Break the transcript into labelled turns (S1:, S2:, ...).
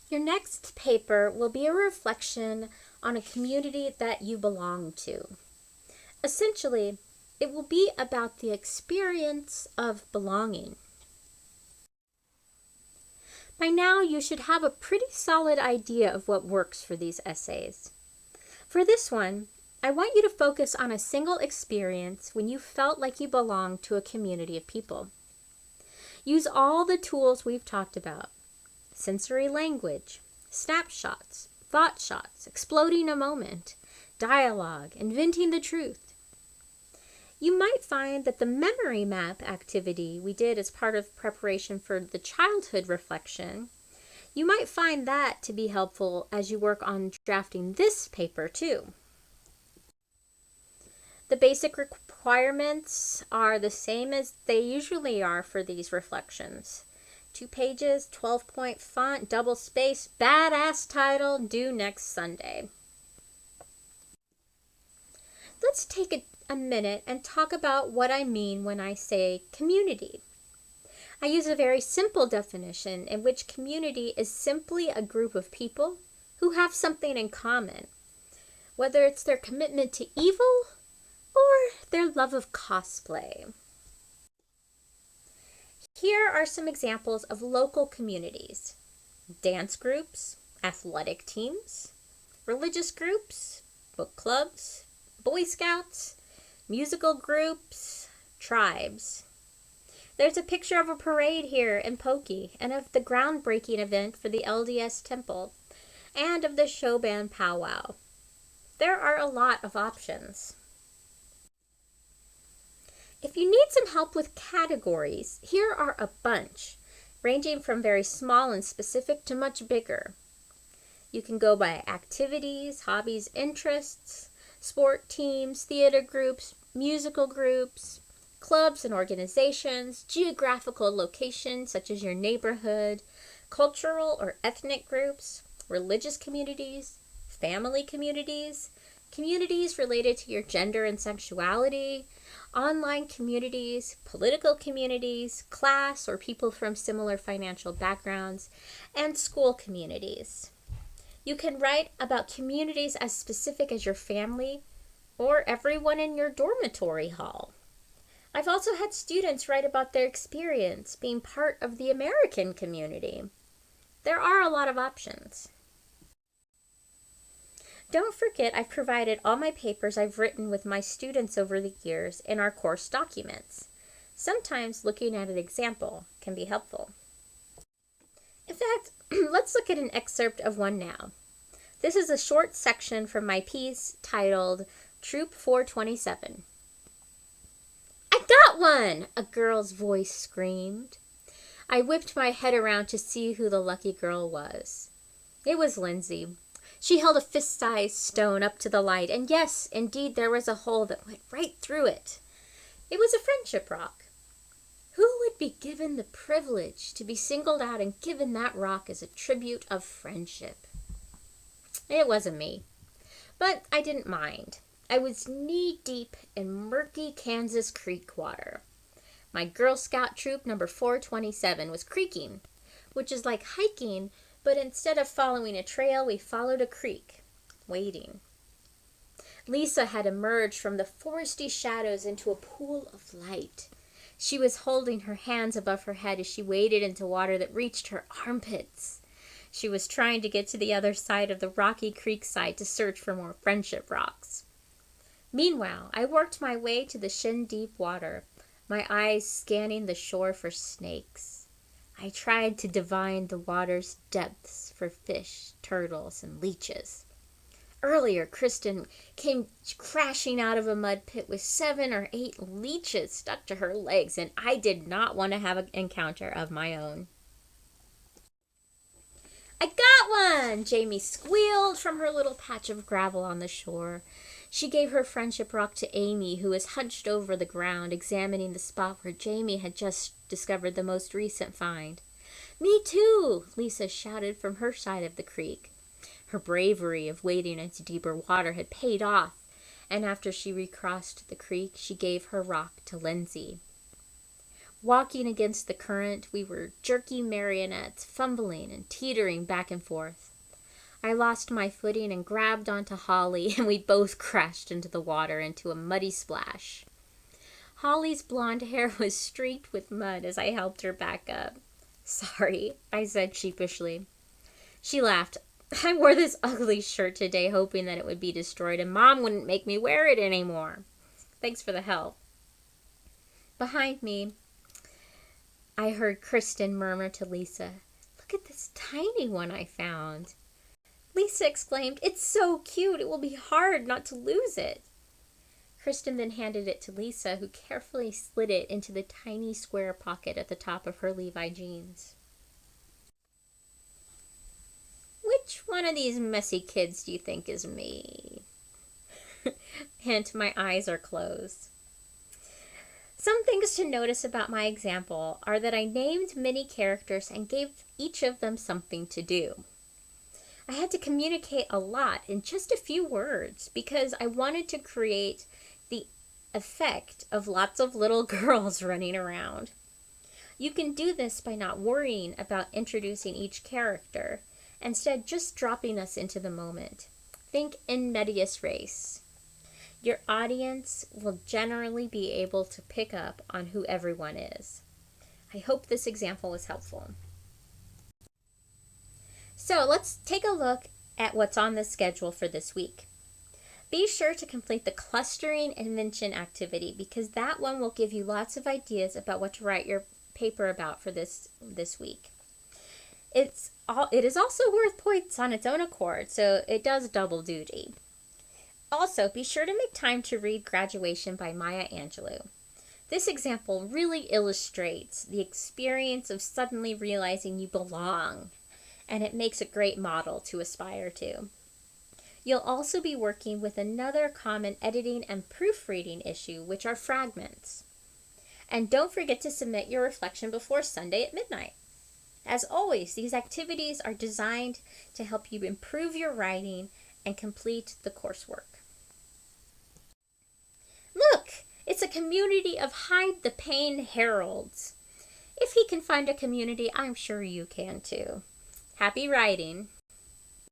S1: Your next paper will be a reflection on a community that you belong to. Essentially, it will be about the experience of belonging. By now, you should have a pretty solid idea of what works for these essays. For this one, I want you to focus on a single experience when you felt like you belonged to a community of people. Use all the tools we've talked about: sensory language, snapshots, thought shots, exploding a moment, dialogue, inventing the truth. You might find that the memory map activity we did as part of preparation for the childhood reflection, you might find that to be helpful as you work on drafting this paper too. The basic requirements are the same as they usually are for these reflections. 2 pages, 12-point font, double space, badass title, due next Sunday. Let's take a minute and talk about what I mean when I say community. I use a very simple definition in which community is simply a group of people who have something in common, whether it's their commitment to evil or their love of cosplay. Here are some examples of local communities: dance groups, athletic teams, religious groups, book clubs, Boy Scouts, musical groups, tribes. There's a picture of a parade here in Pokey and of the groundbreaking event for the LDS Temple and of the show band powwow. There are a lot of options. If you need some help with categories, here are a bunch, ranging from very small and specific to much bigger. You can go by activities, hobbies, interests, sport teams, theater groups, musical groups, clubs and organizations, geographical locations such as your neighborhood, cultural or ethnic groups, religious communities, family communities, communities related to your gender and sexuality, online communities, political communities, class or people from similar financial backgrounds, and school communities. You can write about communities as specific as your family or everyone in your dormitory hall. I've also had students write about their experience being part of the American community. There are a lot of options. Don't forget, I've provided all my papers I've written with my students over the years in our course documents. Sometimes looking at an example can be helpful. In fact, let's look at an excerpt of one now. This is a short section from my piece titled Troop 427. "I got one!" a girl's voice screamed. I whipped my head around to see who the lucky girl was. It was Lindsay. She held a fist-sized stone up to the light, and yes, indeed, there was a hole that went right through it. It was a friendship rock. Who would be given the privilege to be singled out and given that rock as a tribute of friendship? It wasn't me, but I didn't mind. I was knee-deep in murky Kansas Creek water. My Girl Scout troop number 427 was creeking, which is like hiking, but instead of following a trail, we followed a creek, wading. Lisa had emerged from the foresty shadows into a pool of light. She was holding her hands above her head as she waded into water that reached her armpits. She was trying to get to the other side of the rocky creek side to search for more friendship rocks. Meanwhile, I worked my way to the shin-deep water, my eyes scanning the shore for snakes. I tried to divine the water's depths for fish, turtles, and leeches. Earlier, Kristen came crashing out of a mud pit with 7 or 8 leeches stuck to her legs, and I did not want to have an encounter of my own. "I got one!" Jamie squealed from her little patch of gravel on the shore. She gave her friendship rock to Amy, who was hunched over the ground, examining the spot where Jamie had just discovered the most recent find. "Me too!" Lisa shouted from her side of the creek. Her bravery of wading into deeper water had paid off, and after she recrossed the creek, she gave her rock to Lindsay. Walking against the current, we were jerky marionettes, fumbling and teetering back and forth. I lost my footing and grabbed onto Holly, and we both crashed into the water into a muddy splash. Holly's blonde hair was streaked with mud as I helped her back up. "Sorry," I said sheepishly. She laughed. "I wore this ugly shirt today hoping that it would be destroyed and Mom wouldn't make me wear it anymore. Thanks for the help." Behind me, I heard Kristen murmur to Lisa, "Look at this tiny one I found." Lisa exclaimed, "It's so cute, it will be hard not to lose it." Kristen then handed it to Lisa, who carefully slid it into the tiny square pocket at the top of her Levi jeans. "Which one of these messy kids do you think is me?" Hint, my eyes are closed. Some things to notice about my example are that I named many characters and gave each of them something to do. I had to communicate a lot in just a few words because I wanted to create the effect of lots of little girls running around. You can do this by not worrying about introducing each character, instead just dropping us into the moment. Think in medias res. Your audience will generally be able to pick up on who everyone is. I hope this example was helpful. So let's take a look at what's on the schedule for this week. Be sure to complete the clustering invention activity because that one will give you lots of ideas about what to write your paper about for this week. It is also worth points on its own accord, so it does double duty. Also, be sure to make time to read Graduation by Maya Angelou. This example really illustrates the experience of suddenly realizing you belong, and it makes a great model to aspire to. You'll also be working with another common editing and proofreading issue, which are fragments. And don't forget to submit your reflection before Sunday at midnight. As always, these activities are designed to help you improve your writing and complete the coursework. Look, it's a community of Hide the Pain heralds. If he can find a community, I'm sure you can too. Happy writing.